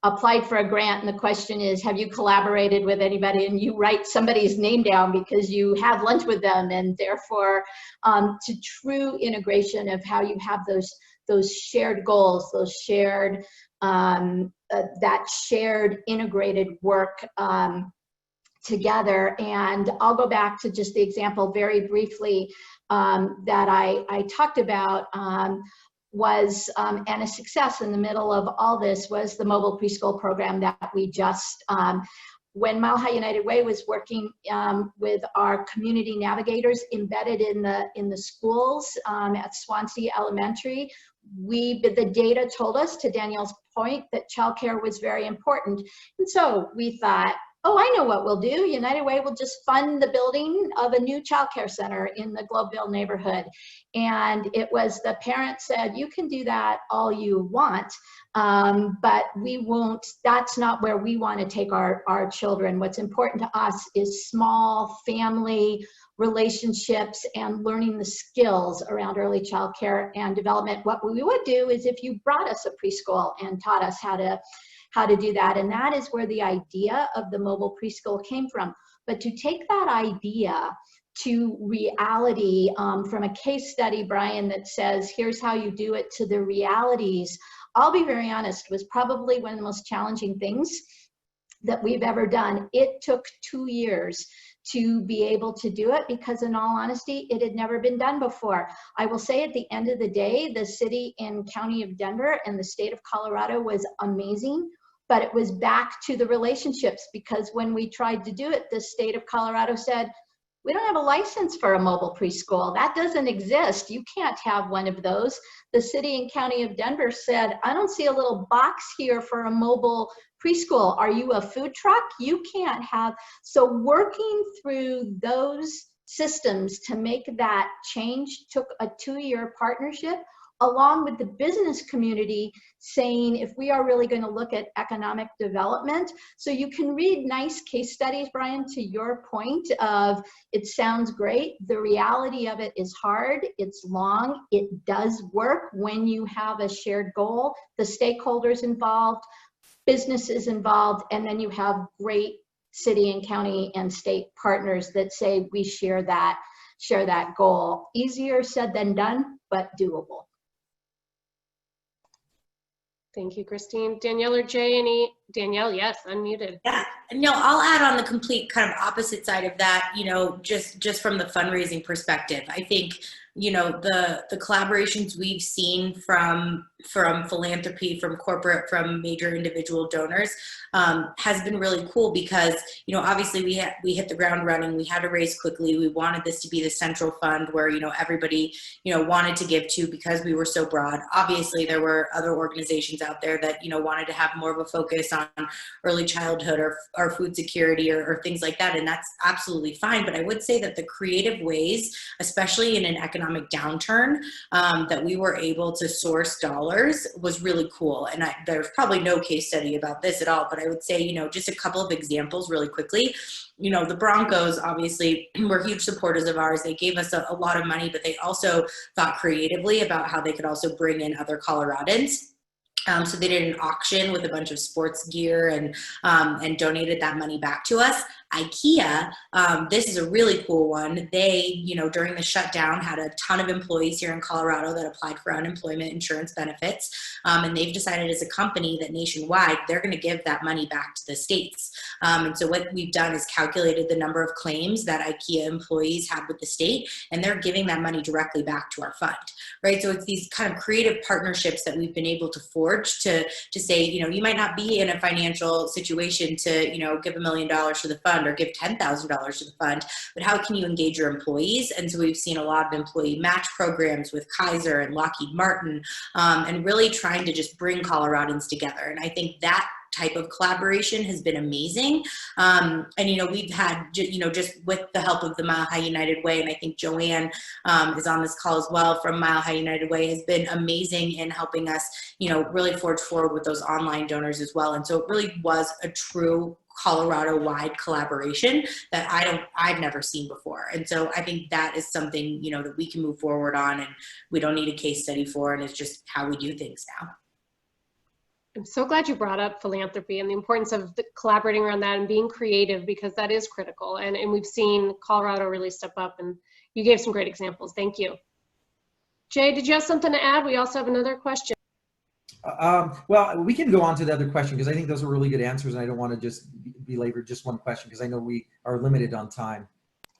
applied for a grant, and the question is, have you collaborated with anybody? And you write somebody's name down because you had lunch with them, and therefore to true integration of how you have those shared goals, those shared, that shared integrated work together. And I'll go back to just the example very briefly that I talked about was, and a success in the middle of all this was the mobile preschool program that we just, when Mile High United Way was working with our community navigators embedded in the schools at Swansea Elementary, the data told us, to Danielle's point, that childcare was very important. And so we thought, oh, I know what we'll do. United Way will just fund the building of a new childcare center in the Globeville neighborhood. And it was, the parent said, you can do that all you want, but we won't, that's not where we want to take our children. What's important to us is small family relationships and learning the skills around early childcare and development. What we would do is if you brought us a preschool and taught us how to do that. And that is where the idea of the mobile preschool came from. But to take that idea to reality, from a case study, Brian, that says, here's how you do it, to the realities, I'll be very honest, was probably one of the most challenging things that we've ever done. It took 2 years to be able to do it because, in all honesty, it had never been done before. I will say, at the end of the day, the city and county of Denver and the state of Colorado was amazing, but it was back to the relationships, because when we tried to do it, the state of Colorado said, we don't have a license for a mobile preschool. That doesn't exist. You can't have one of those. The city and county of Denver said, I don't see a little box here for a mobile preschool. Are you a food truck? You can't have. So working through those systems to make that change took a 2-year partnership, along with the business community saying, if we are really going to look at economic development. So you can read nice case studies, Brian, to your point of, it sounds great. The reality of it is hard, it's long, it does work when you have a shared goal, the stakeholders involved, businesses involved, and then you have great city and county and state partners that say, we share that goal. Easier said than done, but doable. Thank you, Christine. Danielle or Jay, Danielle, yes, unmuted. Yeah, no, I'll add on the complete kind of opposite side of that, just from the fundraising perspective. I think, the collaborations we've seen from philanthropy, from corporate, from major individual donors has been really cool because, obviously we hit the ground running. We had to raise quickly. We wanted this to be the central fund where, everybody, wanted to give to, because we were so broad. Obviously, there were other organizations out there that, wanted to have more of a focus on early childhood or food security or things like that. And that's absolutely fine. But I would say that the creative ways, especially in an economic downturn, that we were able to source dollars was really cool. And there's probably no case study about this at all, but I would say, just a couple of examples really quickly. The Broncos obviously were huge supporters of ours. They gave us a lot of money, but they also thought creatively about how they could also bring in other Coloradans. So they did an auction with a bunch of sports gear and donated that money back to us. IKEA, this is a really cool one. They, during the shutdown, had a ton of employees here in Colorado that applied for unemployment insurance benefits. And they've decided as a company that nationwide, they're going to give that money back to the states. And so what we've done is calculated the number of claims that IKEA employees had with the state, and they're giving that money directly back to our fund, right? So it's these kind of creative partnerships that we've been able to forge to say, you might not be in a financial situation to, give $1 million to the fund or give $10,000 to the fund, but how can you engage your employees? And so we've seen a lot of employee match programs with Kaiser and Lockheed Martin, and really trying to just bring Coloradans together. And I think that type of collaboration has been amazing. And, we've had, just with the help of the Mile High United Way, and I think Joanne is on this call as well from Mile High United Way, has been amazing in helping us, really forge forward with those online donors as well. And so it really was a true Colorado-wide collaboration that I've never seen before. And so I think that is something, that we can move forward on, and we don't need a case study for, and it's just how we do things now. I'm so glad you brought up philanthropy and the importance of collaborating around that and being creative, because that is critical. And we've seen Colorado really step up, and you gave some great examples. Thank you. Jay, did you have something to add? We also have another question. Well, we can go on to the other question, because I think those are really good answers, and I don't want to just belabor just one question, because I know we are limited on time.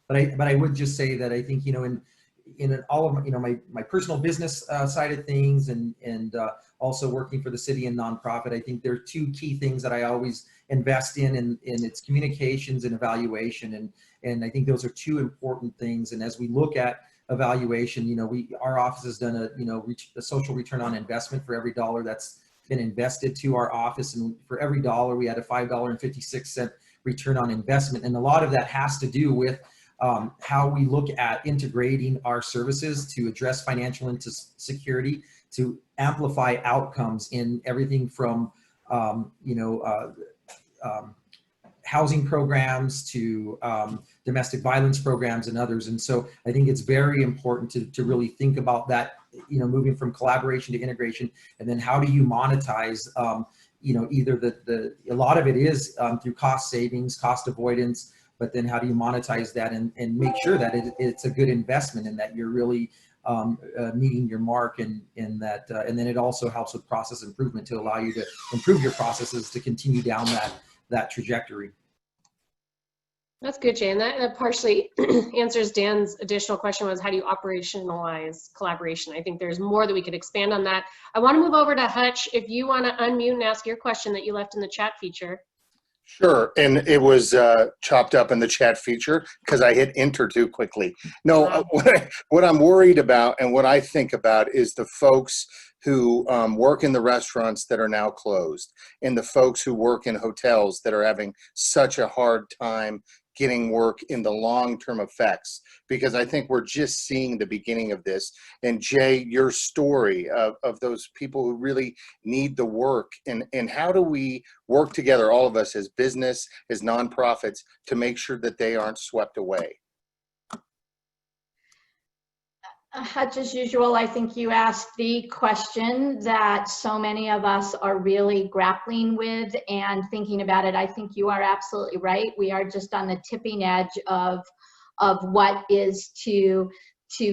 But I would just say that I think, in all of my personal business side of things, and also working for the city and nonprofit, I think there are two key things that I always invest in its communications and evaluation, and I think those are two important things. And as we look at evaluation, our office has done a social return on investment for every dollar that's been invested to our office, and for every dollar we had a $5.56 return on investment. And a lot of that has to do with how we look at integrating our services to address financial insecurity, to amplify outcomes in everything from housing programs to domestic violence programs and others. And so I think it's very important to really think about that, moving from collaboration to integration, and then how do you monetize, either a lot of it is through cost savings, cost avoidance, but then how do you monetize that and make sure that it's a good investment and that you're really meeting your mark, and that, and then it also helps with process improvement to allow you to improve your processes to continue down that trajectory. That's good, Jay. And that partially answers Dan's additional question, was how do you operationalize collaboration? I think there's more that we could expand on that. I want to move over to Hutch. If you want to unmute and ask your question that you left in the chat feature. Sure, and it was chopped up in the chat feature because I hit enter too quickly. No, what I'm worried about and what I think about is the folks who work in the restaurants that are now closed, and the folks who work in hotels that are having such a hard time getting work in the long-term effects, because I think we're just seeing the beginning of this. And Jay, your story of those people who really need the work, and how do we work together, all of us as business, as nonprofits, to make sure that they aren't swept away? Hutch, as usual, I think you asked the question that so many of us are really grappling with and thinking about it. I think you are absolutely right. We are just on the tipping edge of what is to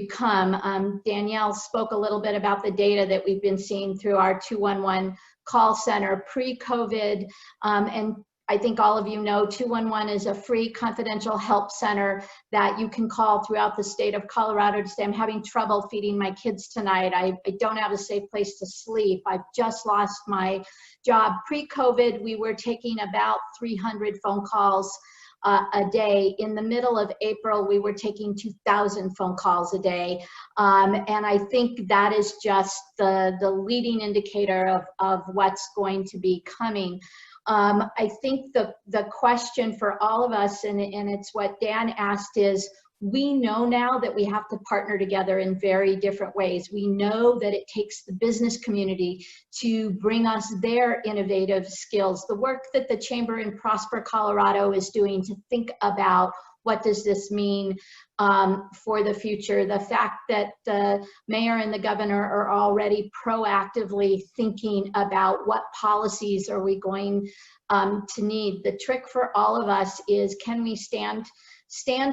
come. Danielle spoke a little bit about the data that we've been seeing through our 211 call center pre-COVID, and I think all of you know 211 is a free confidential help center that you can call throughout the state of Colorado to say, I'm having trouble feeding my kids tonight. I don't have a safe place to sleep. I've just lost my job. Pre-COVID, we were taking about 300 phone calls a day. In the middle of April, we were taking 2,000 phone calls a day. And I think that is just the leading indicator of what's going to be coming. I think the question for all of us, and it's what Dan asked, is we know now that we have to partner together in very different ways. We know that it takes the business community to bring us their innovative skills. The work that the Chamber in Prosper, Colorado is doing to think about what does this mean for the future. The fact that the mayor and the governor are already proactively thinking about what policies are we going to need. The trick for all of us is, can we stand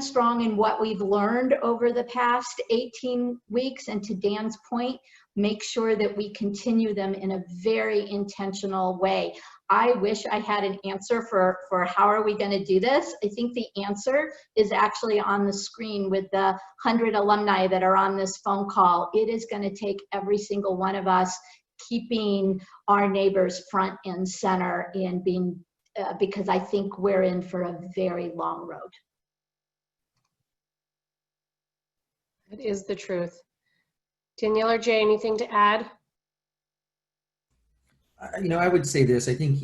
strong in what we've learned over the past 18 weeks? And to Dan's point, make sure that we continue them in a very intentional way. I wish I had an answer for how are we going to do this. I think the answer is actually on the screen with the 100 alumni that are on this phone call. It is going to take every single one of us keeping our neighbors front and center in being, because I think we're in for a very long road. It is the truth. Danielle or Jay, anything to add? I would say this. I think,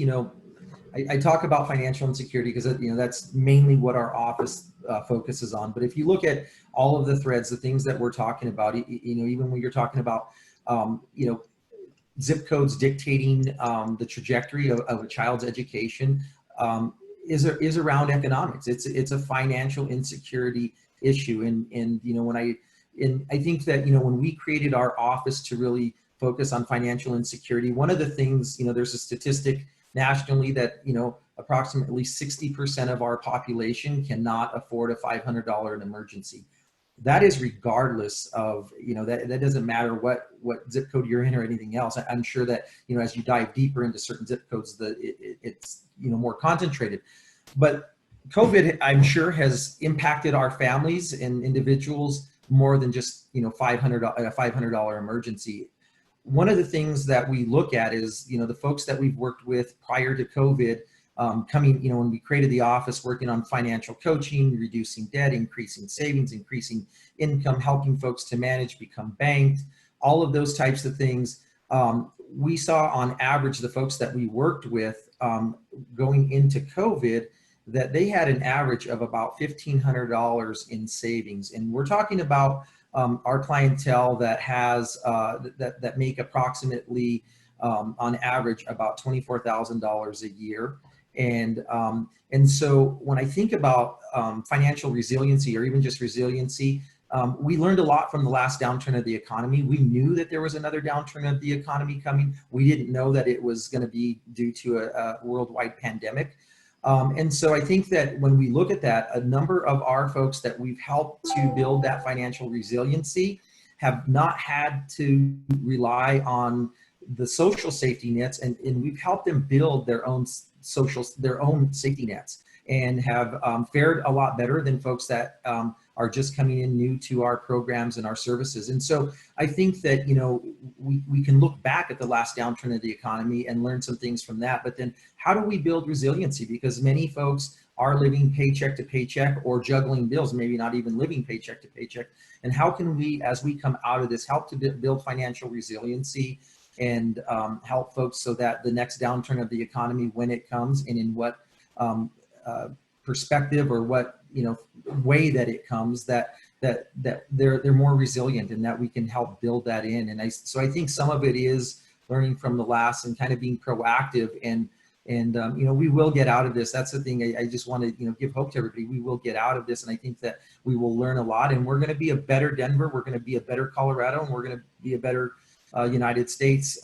I talk about financial insecurity because, that's mainly what our office focuses on. But if you look at all of the threads, the things that we're talking about, even when you're talking about, zip codes dictating the trajectory of a child's education, is around economics. It's a financial insecurity issue. And I think that, when we created our office to really focus on financial insecurity, one of the things, there's a statistic nationally that, approximately 60% of our population cannot afford a $500 an emergency. That is regardless of, that doesn't matter what zip code you're in or anything else. I'm sure that, as you dive deeper into certain zip codes, it's, more concentrated. But COVID, I'm sure, has impacted our families and individuals more than just, a $500 emergency. One of the things that we look at is, the folks that we've worked with prior to COVID, coming, when we created the office, working on financial coaching, reducing debt, increasing savings, increasing income, helping folks to manage, become banked, all of those types of things. We saw on average, the folks that we worked with going into COVID, that they had an average of about $1,500 in savings. And we're talking about our clientele that has, that make approximately, on average, about $24,000 a year. And so when I think about financial resiliency, or even just resiliency, we learned a lot from the last downturn of the economy. We knew that there was another downturn of the economy coming. We didn't know that it was going to be due to a worldwide pandemic. And so I think that when we look at that, a number of our folks that we've helped to build that financial resiliency have not had to rely on the social safety nets, and we've helped them build their own safety nets, and have fared a lot better than folks that are just coming in new to our programs and our services. And so I think that, we can look back at the last downturn of the economy and learn some things from that, but then how do we build resiliency? Because many folks are living paycheck to paycheck or juggling bills, maybe not even living paycheck to paycheck. And how can we, as we come out of this, help to build financial resiliency and help folks so that the next downturn of the economy, when it comes, and in what perspective or what way that it comes, that they're more resilient, and that we can help build that in. And so I think some of it is learning from the last and kind of being proactive, and we will get out of this. That's the thing. I just want to give hope to everybody. We will get out of this, and I think that we will learn a lot, and we're going to be a better Denver. We're going to be a better Colorado, and we're going to be a better United States,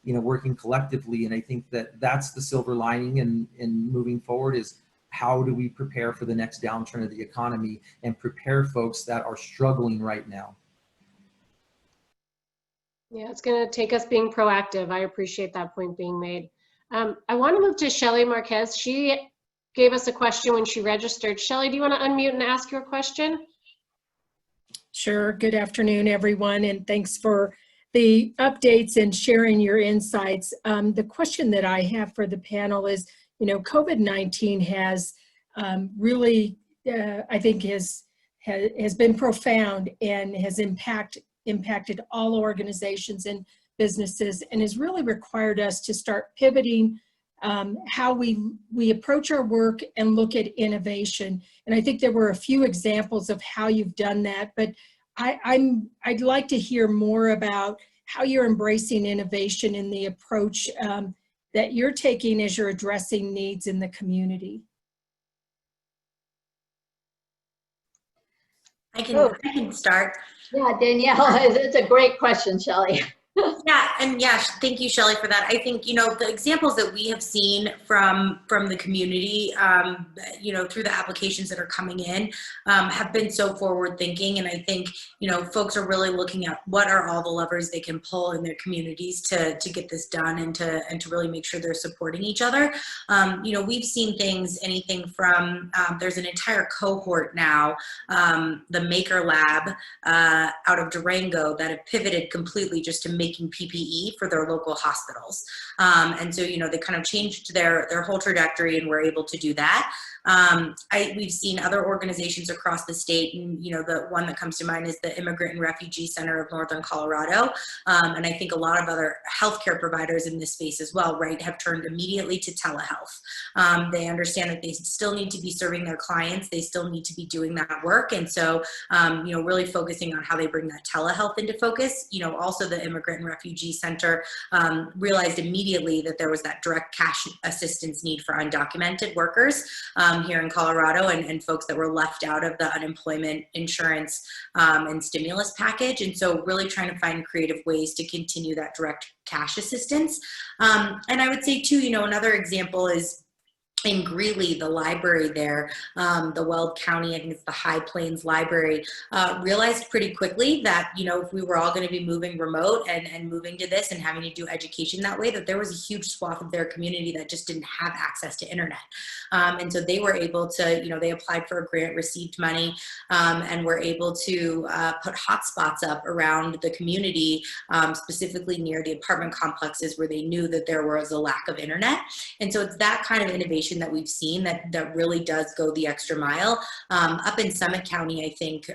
working collectively. And I think that that's the silver lining in moving forward, is how do we prepare for the next downturn of the economy and prepare folks that are struggling right now. Yeah, it's going to take us being proactive. I appreciate that point being made. I want to move to Shelly Marquez. She gave us a question when she registered. Shelly, do you want to unmute and ask your question? Sure. Good afternoon, everyone, and thanks for the updates and sharing your insights. The question that I have for the panel is, COVID-19 has really, I think, has been profound and has impacted all organizations and businesses, and has really required us to start pivoting how we approach our work and look at innovation. And I think there were a few examples of how you've done that, but I'd like to hear more about how you're embracing innovation in the approach that you're taking as you're addressing needs in the community. I can start. Yeah, Danielle, it's a great question, Shelley. Yeah, and yeah, thank you, Shelley, for that. I think, you know, the examples that we have seen from the community, you know, through the applications that are coming in, have been so forward thinking. And I think, you know, folks are really looking at what are all the levers they can pull in their communities to get this done and to really make sure they're supporting each other. You know, we've seen things, anything from, there's an entire cohort now, the Maker Lab out of Durango, that have pivoted completely just to making PPE for their local hospitals. And so, you know, they kind of changed their whole trajectory and were able to do that. We've seen other organizations across the state, and, you know, the one that comes to mind is the Immigrant and Refugee Center of Northern Colorado. And I think a lot of other healthcare providers in this space as well, right, have turned immediately to telehealth. They understand that they still need to be serving their clients. They still need to be doing that work. And so, you know, really focusing on how they bring that telehealth into focus. You know, also the Immigrant and Refugee Center realized immediately that there was that direct cash assistance need for undocumented workers here in Colorado, and folks that were left out of the unemployment insurance and stimulus package. And so really trying to find creative ways to continue that direct cash assistance. And I would say too, you know, another example is in Greeley, the library there, the Weld County, I think it's the High Plains Library, realized pretty quickly that, you know, if we were all going to be moving remote and moving to this and having to do education that way, that there was a huge swath of their community that just didn't have access to internet. And so they were able to, you know, they applied for a grant, received money, and were able to put hotspots up around the community, specifically near the apartment complexes where they knew that there was a lack of internet. And so it's that kind of innovation that we've seen that really does go the extra mile. Up in Summit County, I think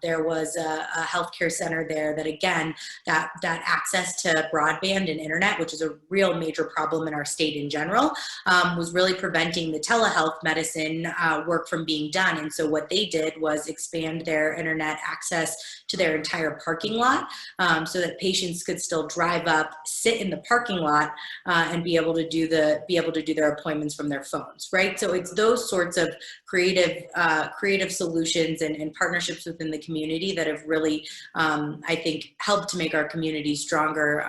there was a healthcare center there that, again, that access to broadband and internet, which is a real major problem in our state in general, was really preventing the telehealth medicine work from being done. And so what they did was expand their internet access to their entire parking lot, so that patients could still drive up, sit in the parking lot, and be able to do their appointments from their phone. Right? So it's those sorts of creative solutions and partnerships within the community that have really, I think, helped to make our community stronger.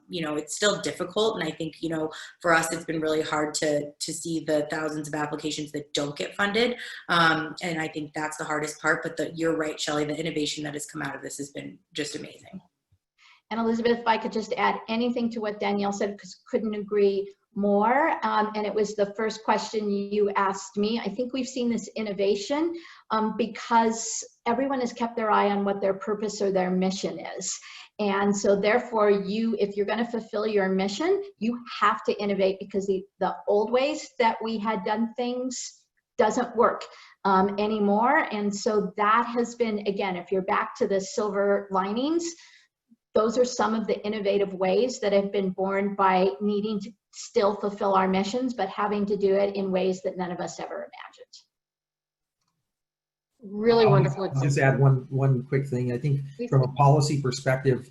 You know, it's still difficult. And I think, you know, for us, it's been really hard to see the thousands of applications that don't get funded. And I think that's the hardest part. But you're right, Shelley, the innovation that has come out of this has been just amazing. And Elizabeth, if I could just add anything to what Danielle said, because couldn't agree more. And it was the first question you asked me. I think we've seen this innovation because everyone has kept their eye on what their purpose or their mission is. And so therefore, if you're going to fulfill your mission, you have to innovate, because the old ways that we had done things doesn't work anymore. And so that has been, again, if you're back to the silver linings, those are some of the innovative ways that have been born by needing to still fulfill our missions, but having to do it in ways that none of us ever imagined. Really wonderful. I'll just add one quick thing. I think from a policy perspective,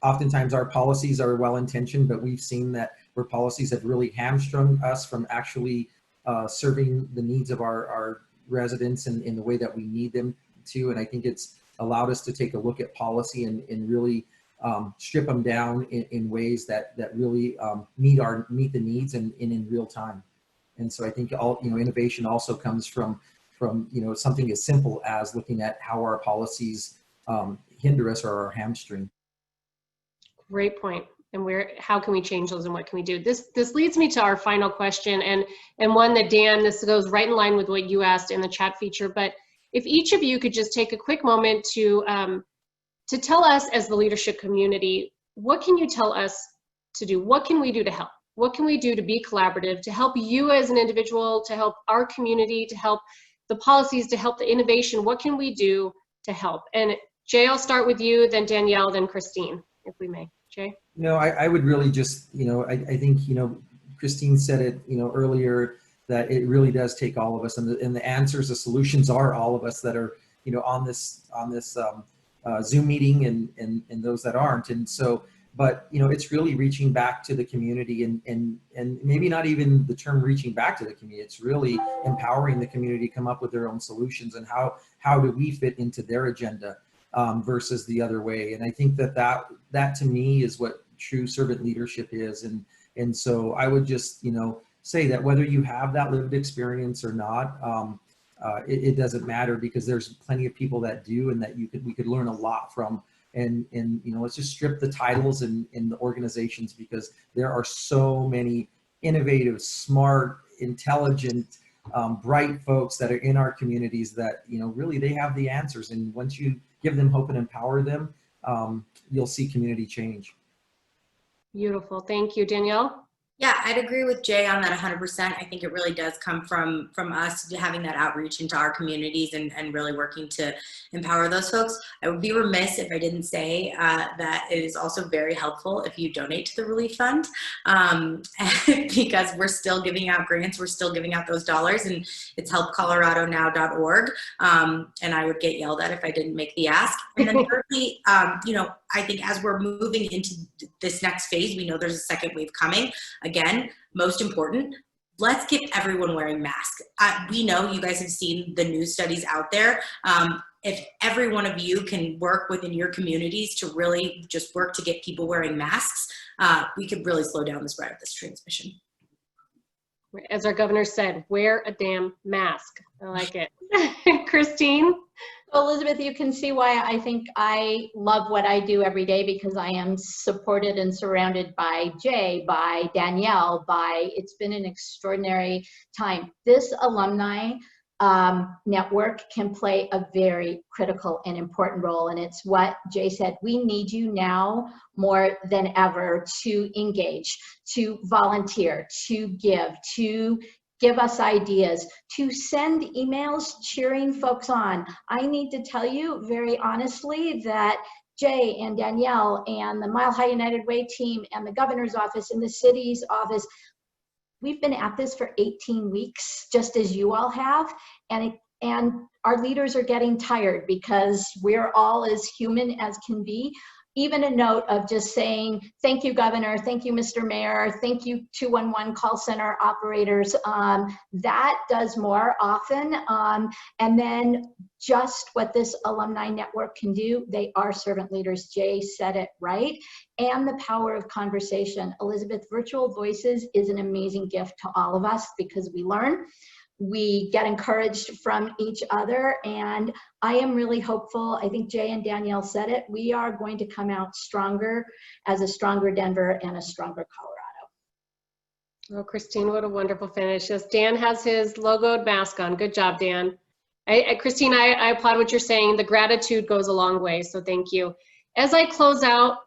oftentimes our policies are well-intentioned, but we've seen that where policies have really hamstrung us from actually serving the needs of our residents in the way that we need them to. And I think it's allowed us to take a look at policy and really strip them down in ways that really meet the needs and in real time. And so I think innovation also comes from something as simple as looking at how our policies hinder us or are hamstring. Great point. And how can we change those and what can we do? This leads me to our final question, and one that Dan, this goes right in line with what you asked in the chat feature, but if each of you could just take a quick moment to tell us as the leadership community, what can you tell us to do? What can we do to help? What can we do to be collaborative, to help you as an individual, to help our community, to help the policies, to help the innovation? What can we do to help? And Jay, I'll start with you, then Danielle, then Christine, if we may. Jay? I would really just, I think, Christine said it, earlier, that it really does take all of us, and the answers, the solutions are all of us that are, on this Zoom meeting and those that aren't. And so but it's really reaching back to the community, and maybe not even the term reaching back to the community. It's really empowering the community to come up with their own solutions, and how do we fit into their agenda versus the other way. And I think that to me is what true servant leadership is. And so I would just say that whether you have that lived experience or not, it doesn't matter, because there's plenty of people that do, and that we could learn a lot from. And let's just strip the titles in the organizations, because there are so many innovative, smart, intelligent, bright folks that are in our communities that really they have the answers. And once you give them hope and empower them, you'll see community change. Beautiful. Thank you, Danielle. Yeah, I'd agree with Jay on that 100%. I think it really does come from us having that outreach into our communities and really working to empower those folks. I would be remiss if I didn't say that it is also very helpful if you donate to the Relief Fund, because we're still giving out grants, we're still giving out those dollars, and it's helpcoloradonow.org. And I would get yelled at if I didn't make the ask. And then thirdly, I think as we're moving into this next phase, we know there's a second wave coming. Again, most important, let's get everyone wearing masks. We know you guys have seen the news studies out there. If every one of you can work within your communities to really just work to get people wearing masks, we could really slow down the spread of this transmission. As our governor said, wear a damn mask. I like it. Christine? Well, Elizabeth, you can see why I think I love what I do every day, because I am supported and surrounded by Jay, by Danielle, it's been an extraordinary time. This alumni network can play a very critical and important role. And it's what Jay said, we need you now more than ever to engage, to volunteer, to give us ideas, to send emails cheering folks on. I need to tell you very honestly that Jay and Danielle and the Mile High United Way team and the governor's office and the city's office, we've been at this for 18 weeks, just as you all have. And our leaders are getting tired, because we're all as human as can be. Even a note of just saying, thank you, Governor, thank you, Mr. Mayor, thank you, 211 call center operators. That does more often. And then just what this alumni network can do, they are servant leaders. Jay said it right. And the power of conversation. Elizabeth, Virtual Voices is an amazing gift to all of us, because we learn. We get encouraged from each other, and I am really hopeful. I think Jay and Danielle said it. We are going to come out stronger as a stronger Denver and a stronger Colorado. Oh, Christine, what a wonderful finish. Yes, Dan has his logoed mask on. Good job, Dan. Christine, I applaud what you're saying. The gratitude goes a long way, so thank you. As I close out,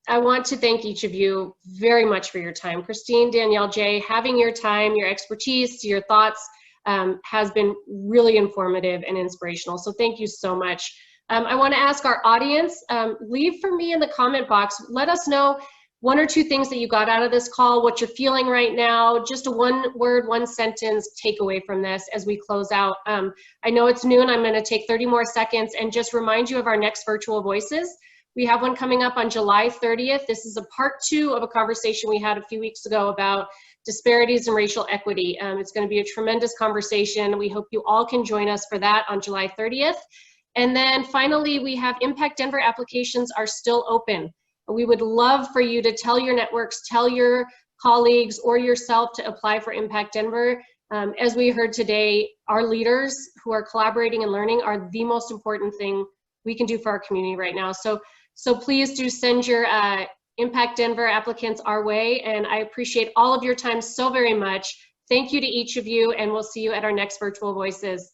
I want to thank each of you very much for your time. Christine, Danielle, Jay, having your time, your expertise, your thoughts has been really informative and inspirational. So thank you so much. I want to ask our audience, leave for me in the comment box. Let us know one or two things that you got out of this call, what you're feeling right now, just a one word, one sentence takeaway from this as we close out. I know it's noon. I'm going to take 30 more seconds and just remind you of our next Virtual Voices. We have one coming up on July 30th. This is a part 2 of a conversation we had a few weeks ago about disparities and racial equity. It's going to be a tremendous conversation. We hope you all can join us for that on July 30th. And then finally, we have Impact Denver applications are still open. We would love for you to tell your networks, tell your colleagues or yourself to apply for Impact Denver. As we heard today, our leaders who are collaborating and learning are the most important thing we can do for our community right now. So please do send your Impact Denver applicants our way, and I appreciate all of your time so very much. Thank you to each of you, and we'll see you at our next Virtual Voices.